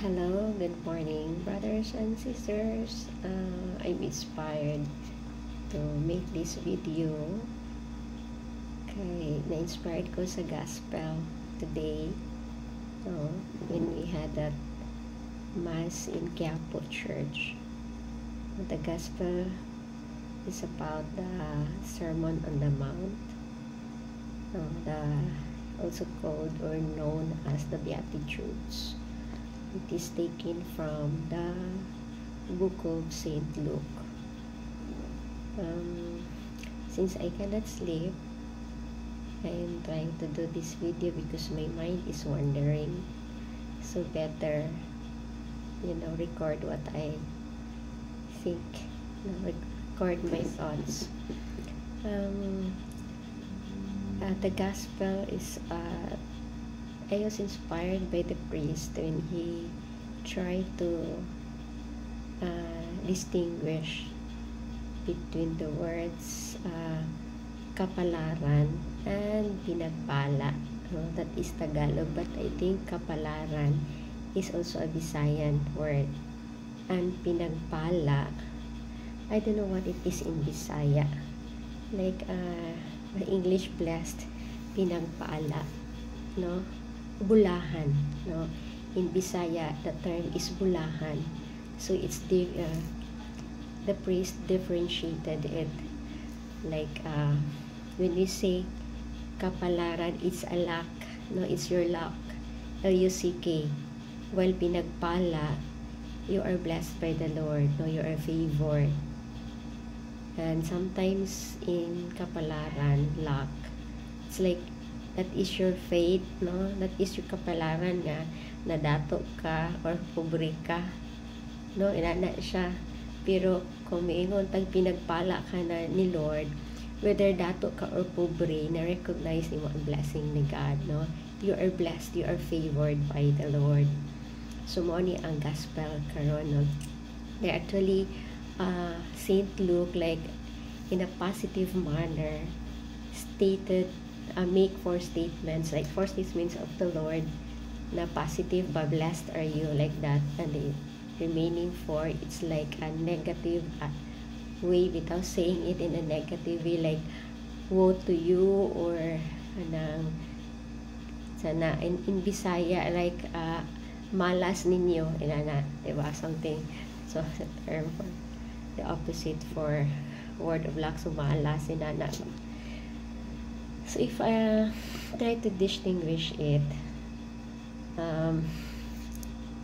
Hello, good morning, brothers and sisters. I'm inspired to make this video. Na-inspired ko sa gospel today. When we had that mass in Quiapo Church. The gospel is about the Sermon on the Mount. Also called or known as the Beatitudes. It is taken from the book of St. Luke. Since I cannot sleep, I am trying to do this video because my mind is wandering. So better, record what I think, record my thoughts. The gospel is I was inspired by the priest when he tried to distinguish between the words kapalaran and pinagpala. That is Tagalog, but I think kapalaran is also a Visayan word. And pinagpala, I don't know what it is in Bisaya. Like the English blessed, pinagpala, no? Bulahan, no? In Bisaya, the term is bulahan. So it's the priest differentiated it. Like when we say kapalaran, it's a luck, no? It's your luck, L-U-C-K. While pinagpala, you are blessed by the Lord, no? You are favored. And sometimes in kapalaran, luck, it's like that is your fate, no? That is your kapalaran nga, nadato ka or pobre ka, no? Inana siya. Pero kung maingon tag pinagpala ka na ni Lord, whether dato ka or pobre, na-recognize mo ang blessing ni God, no? You are blessed, you are favored by the Lord. So mo ni ang gospel karon, no? They actually St. Luke, like in a positive manner, stated make 4 statements, like 4 statements of the Lord na positive, but blessed are you, like that. And the remaining 4, it's like a negative way, without saying it in a negative way, like woe to you, or sana in Bisaya, like malas ninyo, inana, diba? Something, so the term for the opposite for word of luck, so malas, inana. So if I try to distinguish it,